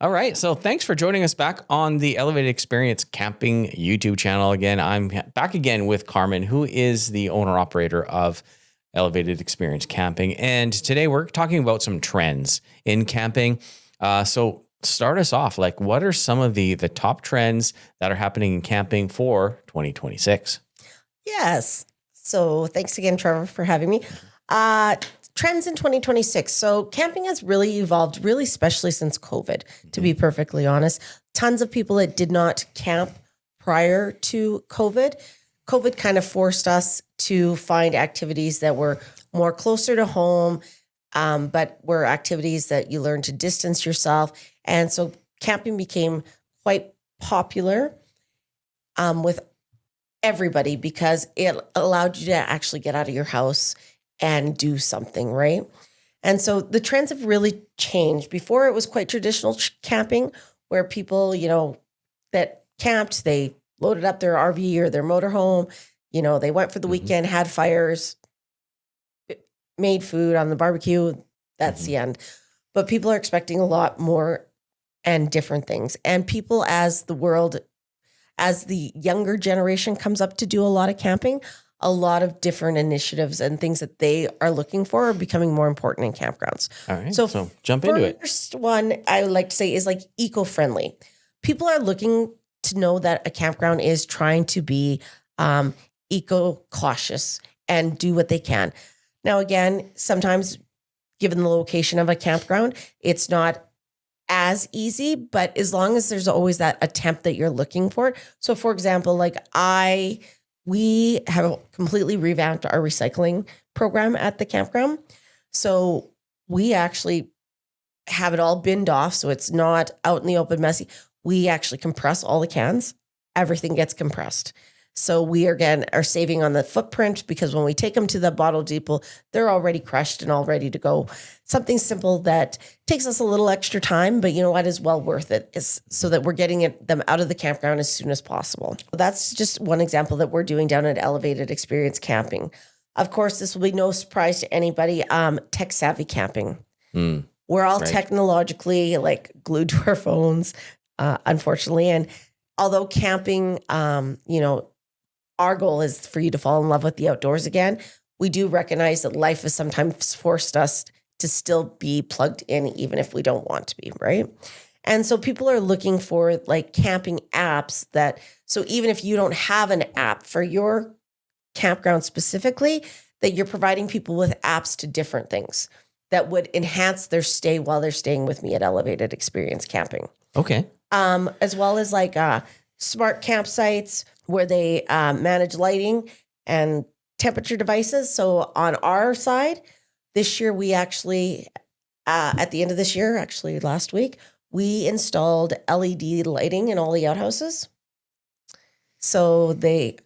All right. So thanks for joining us back on the Elevated Experience Camping YouTube channel. Again, I'm back again with Carmen, who is the owner operator of Elevated Experience Camping. And today we're talking about some trends in camping. So start us off. Like, what are some of the top trends that are happening in camping for 2026? Yes. So thanks again, Trevor, for having me. Trends in 2026. So camping has really evolved, really especially since COVID, to be perfectly honest. Tons of people that did not camp prior to COVID. COVID kind of forced us to find activities that were more closer to home, but were activities that you learn to distance yourself. And so camping became quite popular with everybody because it allowed you to actually get out of your house and do something, right? And so the trends have really changed. Before it was quite traditional camping where people, that camped, they loaded up their RV or their motorhome, they went for the weekend, had fires, made food on the barbecue. That's the end. But people are expecting a lot more and different things. And people, as the younger generation comes up to do a lot of camping, a lot of different initiatives and things that they are looking for are becoming more important in campgrounds. All right. So jump into it. First one I would like to say is like eco-friendly. People are looking to know that a campground is trying to be eco-cautious and do what they can. Now, again, sometimes given the location of a campground, it's not as easy, but as long as there's always that attempt that you're looking for. So for example, we have completely revamped our recycling program at the campground. So we actually have it all binned off. So it's not out in the open messy. We actually compress all the cans. Everything gets compressed. So we are saving on the footprint because when we take them to the bottle depot, they're already crushed and all ready to go. Something simple that takes us a little extra time, but you know what, is well worth it, is so that we're getting them out of the campground as soon as possible. That's just one example that we're doing down at Elevated Experience Camping. Of course, this will be no surprise to anybody. Tech savvy camping. We're all technologically glued to our phones, unfortunately. And although camping, our goal is for you to fall in love with the outdoors again, we do recognize that life has sometimes forced us to still be plugged in, even if we don't want to be, right? And so people are looking for camping apps so even if you don't have an app for your campground specifically, that you're providing people with apps to different things that would enhance their stay while they're staying with me at Elevated Experience Camping. Okay. As well as smart campsites where they manage lighting and temperature devices. So on our side, this year we actually, at the end of this year, actually last week, we installed LED lighting in all the outhouses. So you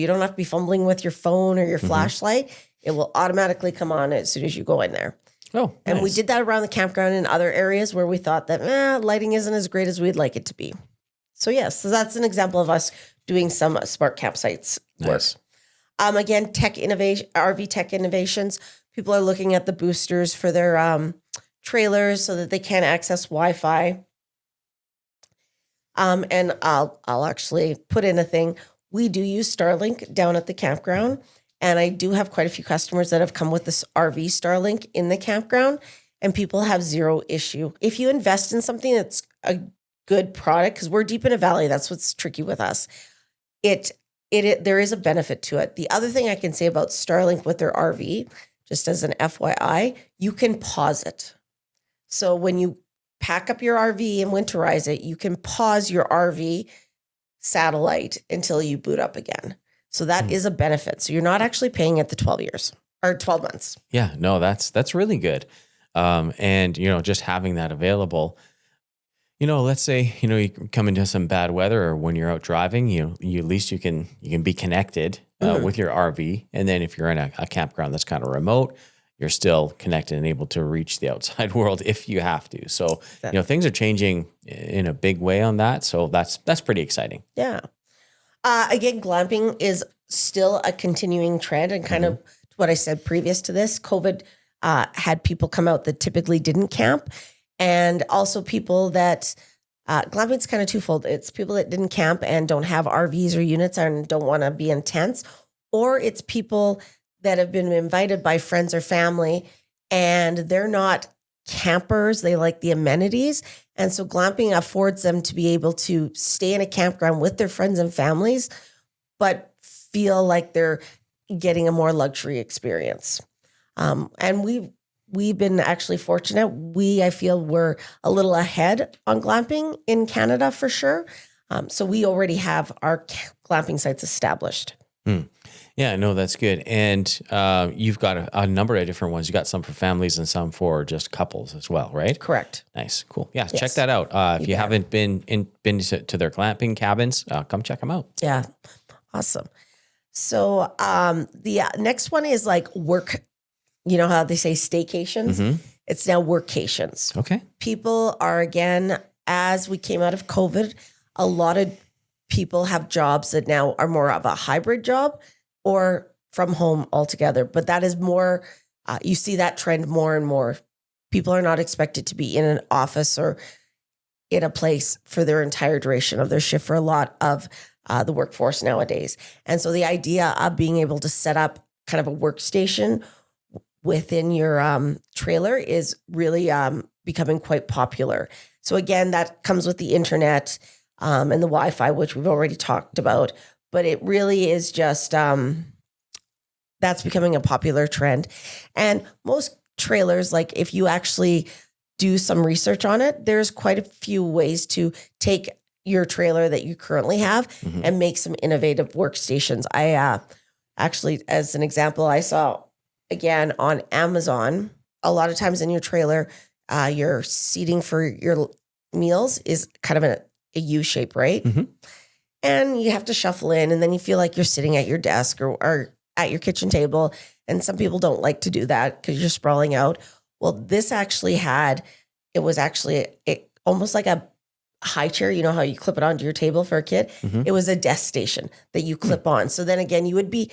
don't have to be fumbling with your phone or your flashlight. It will automatically come on as soon as you go in there. Oh, and nice. we did that around the campground in other areas where we thought that lighting isn't as great as we'd like it to be. So yes, so that's an example of us doing some smart campsites work. Nice. Again, RV tech innovations. People are looking at the boosters for their trailers so that they can access Wi-Fi. And I'll actually put in a thing. We do use Starlink down at the campground, and I do have quite a few customers that have come with this RV Starlink in the campground, and people have zero issue. If you invest in something that's a good product, because we're deep in a valley, that's what's tricky with us. There is a benefit to it. The other thing I can say about Starlink with their RV, just as an FYI, you can pause it. So when you pack up your RV and winterize it, you can pause your RV satellite until you boot up again. So that is a benefit. So you're not actually paying it the 12 years or 12 months. Yeah, no, that's really good. And just having that available. Let's say, you come into some bad weather, or when you're out driving, you at least you can be connected with your RV. And then if you're in a campground that's kind of remote, you're still connected and able to reach the outside world if you have to. So, things are changing in a big way on that. So that's pretty exciting. Yeah. Again, glamping is still a continuing trend, and kind of what I said previous to this, COVID had people come out that typically didn't camp. And also people that glamping's kind of twofold. It's people that didn't camp and don't have RVs or units and don't want to be in tents, or it's people that have been invited by friends or family and they're not campers. They like the amenities. And so glamping affords them to be able to stay in a campground with their friends and families, but feel like they're getting a more luxury experience. And we've been actually fortunate. I feel we're a little ahead on glamping in Canada for sure. So we already have our glamping sites established. Yeah, no, that's good. And you've got a number of different ones. You got some for families and some for just couples as well, right? Correct. Nice, cool. Yeah, yes. Check that out. If you haven't been to their glamping cabins, come check them out. Yeah, awesome. So the next one is like work. You know how they say staycations? Mm-hmm. It's now workations. Okay. People are, again, as we came out of COVID, a lot of people have jobs that now are more of a hybrid job or from home altogether. But that is more, you see that trend more and more. People are not expected to be in an office or in a place for their entire duration of their shift for a lot of the workforce nowadays. And so the idea of being able to set up kind of a workstation within your trailer is really becoming quite popular. So again, that comes with the internet and the Wi-Fi, which we've already talked about. But it really is just, that's becoming a popular trend. And most trailers, like if you actually do some research on it, there's quite a few ways to take your trailer that you currently have and make some innovative workstations. I actually, as an example, I saw again on Amazon, a lot of times in your trailer, your seating for your meals is kind of a U shape, right? Mm-hmm. And you have to shuffle in and then you feel like you're sitting at your desk or at your kitchen table. And some people don't like to do that because you're sprawling out. Well, this actually was almost like a high chair. You know how you clip it onto your table for a kid? Mm-hmm. It was a desk station that you clip on. So then again, you would be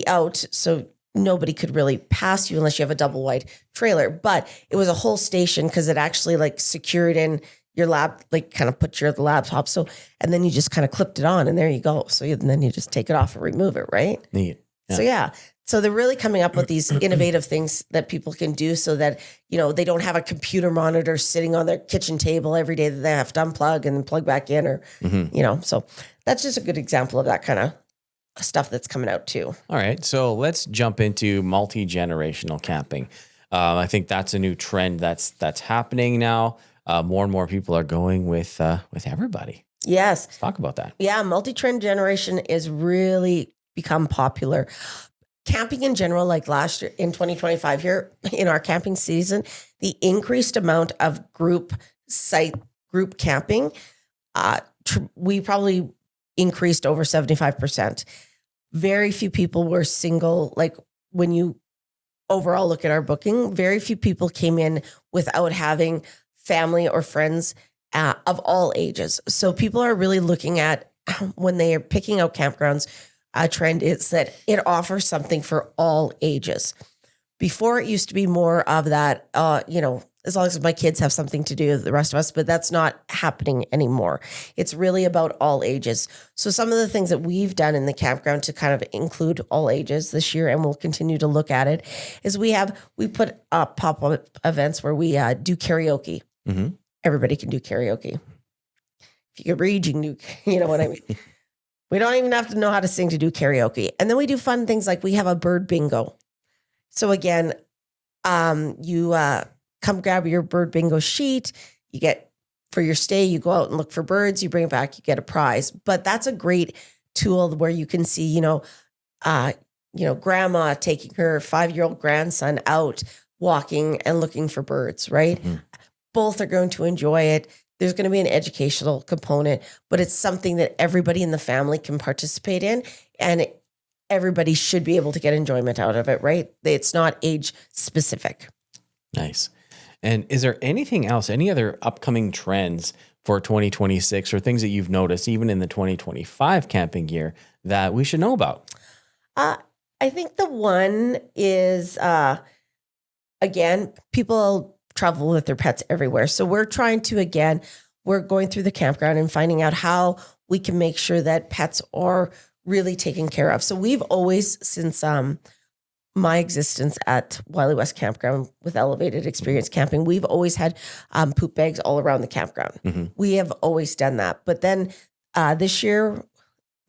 out. So nobody could really pass you unless you have a double wide trailer. But it was a whole station because it actually like secured in your lap, like kind of put your laptop. So, and then you just kind of clipped it on and there you go. So then you just take it off and remove it, right? Neat. Yeah. So yeah. So they're really coming up with these innovative things that people can do so that, they don't have a computer monitor sitting on their kitchen table every day that they have to unplug and then plug back in or, so that's just a good example of that kind of stuff that's coming out too. All right. So let's jump into multi-generational camping. I think that's a new trend that's happening now. More and more people are going with everybody. Yes. Let's talk about that. Yeah. Multi-trend generation is really become popular. Camping in general, like last year in 2025 here in our camping season, the increased amount of group camping, we probably increased over 75%. Very few people were single. Like when you overall look at our booking, very few people came in without having family or friends of all ages. So people are really looking at when they are picking out campgrounds, a trend is that it offers something for all ages. Before it used to be more of that, as long as my kids have something to do with the rest of us, but that's not happening anymore. It's really about all ages. So some of the things that we've done in the campground to kind of include all ages this year, and we'll continue to look at it, is we put up pop-up events where we do karaoke. Mm-hmm. Everybody can do karaoke. If you can read, you can do, you know what I mean? We don't even have to know how to sing to do karaoke. And then we do fun things like we have a bird bingo. So again, you come grab your bird bingo sheet. You get, for your stay, you go out and look for birds. You bring it back, you get a prize. But that's a great tool where you can see, grandma taking her 5-year-old grandson out walking and looking for birds, right? Mm-hmm. Both are going to enjoy it. There's going to be an educational component, but it's something that everybody in the family can participate in, and everybody should be able to get enjoyment out of it, right? It's not age specific. Nice. And is there anything else, any other upcoming trends for 2026 or things that you've noticed even in the 2025 camping year that we should know about? I think the one is, again, people travel with their pets everywhere. So we're trying to, again, we're going through the campground and finding out how we can make sure that pets are really taken care of. So we've always, since my existence at Willey West Campground with Elevated Experience Camping, we've always had poop bags all around the campground. Mm-hmm. We have always done that. But then this year,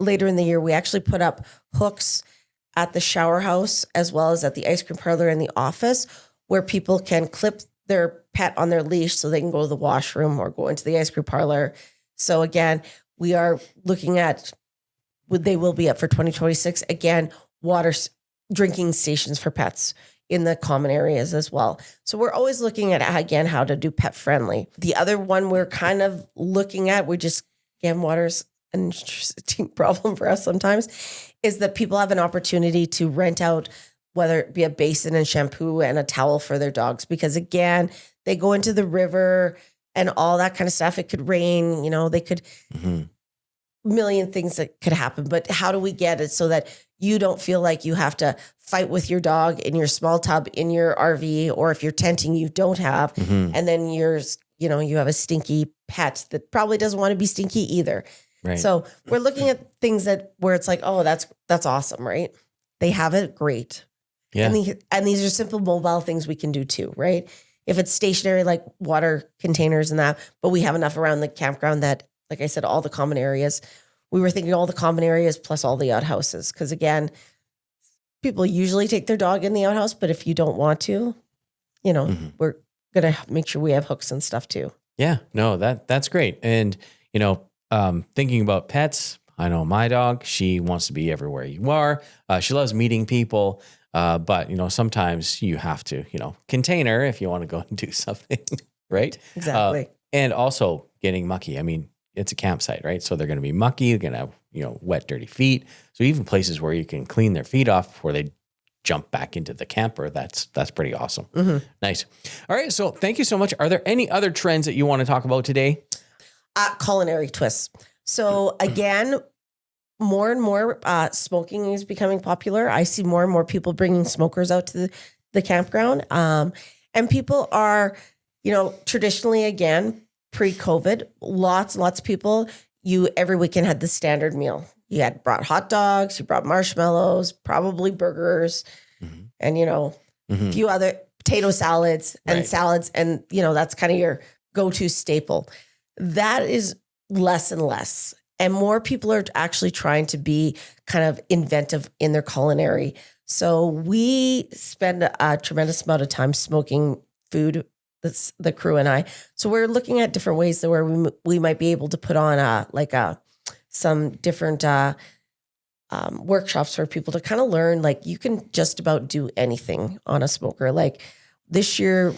later in the year, we actually put up hooks at the shower house as well as at the ice cream parlor in the office where people can clip their pet on their leash so they can go to the washroom or go into the ice cream parlor. So again, we are looking at, they will be up for 2026. Again, drinking stations for pets in the common areas as well. So we're always looking at, again, how to do pet friendly. The other one we're kind of looking at, water's an interesting problem for us sometimes, is that people have an opportunity to rent out, whether it be a basin and shampoo and a towel for their dogs. Because again, they go into the river and all that kind of stuff. It could rain, they could, million things that could happen. But how do we get it so that you don't feel like you have to fight with your dog in your small tub in your RV, or if you're tenting, you don't have, and then you have a stinky pet that probably doesn't want to be stinky either. Right. So we're looking at things where it's like, oh, that's awesome, right? They have it, great. Yeah. And these are simple mobile things we can do too, right? If it's stationary, like water containers and that, but we have enough around the campground that, like I said, all the common areas, we were thinking all the common areas plus all the outhouses. Because again, people usually take their dog in the outhouse, but if you don't want to, we're going to make sure we have hooks and stuff too. Yeah, no, that's great. And, thinking about pets, I know my dog, she wants to be everywhere you are. She loves meeting people. But, sometimes you have to, contain her if you want to go and do something, right? Exactly. And also getting mucky. I mean, it's a campsite, right? So they're going to be mucky. They're going to have, wet, dirty feet. So even places where you can clean their feet off before they jump back into the camper, that's pretty awesome. Mm-hmm. Nice. All right. So thank you so much. Are there any other trends that you want to talk about today? Culinary twists. So again, more and more smoking is becoming popular. I see more and more people bringing smokers out to the campground. And people are, traditionally, again, pre-COVID, lots and lots of people, every weekend had the standard meal. You had brought hot dogs, you brought marshmallows, probably burgers, and, a few other potato salads and salads. And, that's kind of your go-to staple. That is less and less. And more people are actually trying to be kind of inventive in their culinary. So we spend a tremendous amount of time smoking food, the crew and I. So we're looking at different ways that where we might be able to put on some different workshops for people to kind of learn, like you can just about do anything on a smoker. Like this year,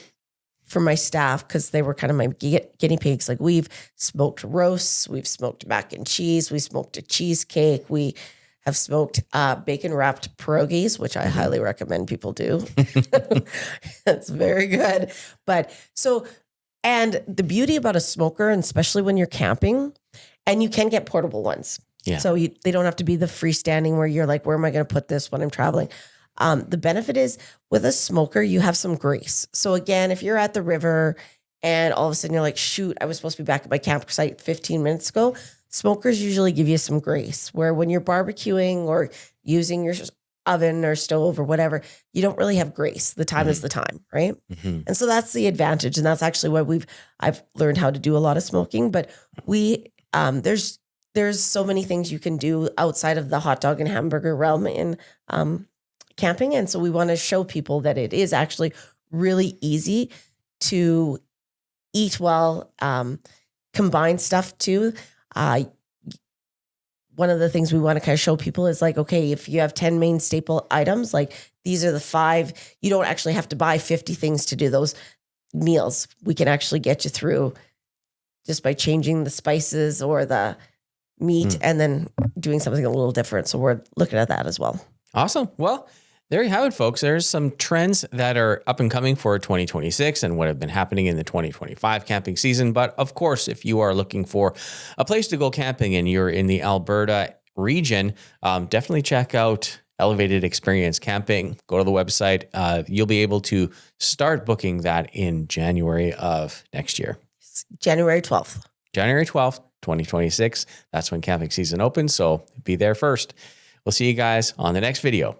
for my staff, because they were kind of my guinea pigs. Like we've smoked roasts, we've smoked mac and cheese, we smoked a cheesecake, we have smoked bacon wrapped pierogies, which I highly recommend people do. That's very good. And the beauty about a smoker, and especially when you're camping, and you can get portable ones. Yeah. So they don't have to be the freestanding where you're like, where am I going to put this when I'm traveling? The benefit is with a smoker, you have some grace. So again, if you're at the river and all of a sudden you're like, shoot, I was supposed to be back at my campsite 15 minutes ago. Smokers usually give you some grace, where when you're barbecuing or using your oven or stove or whatever, you don't really have grace. The time is the time, right? Mm-hmm. And so that's the advantage. And that's actually what I've learned how to do a lot of smoking, but there's so many things you can do outside of the hot dog and hamburger realm in, camping. And so we want to show people that it is actually really easy to eat well, combine stuff too. One of the things we want to kind of show people is like, okay, if you have 10 main staple items, like these are the 5, you don't actually have to buy 50 things to do those meals. We can actually get you through just by changing the spices or the meat and then doing something a little different. So we're looking at that as well. Awesome. Well, there you have it, folks. There's some trends that are up and coming for 2026 and what have been happening in the 2025 camping season. But of course, if you are looking for a place to go camping and you're in the Alberta region, definitely check out Elevated Experience Camping. Go to the website. You'll be able to start booking that in January of next year. January 12th. January 12th, 2026. That's when camping season opens. So be there first. We'll see you guys on the next video.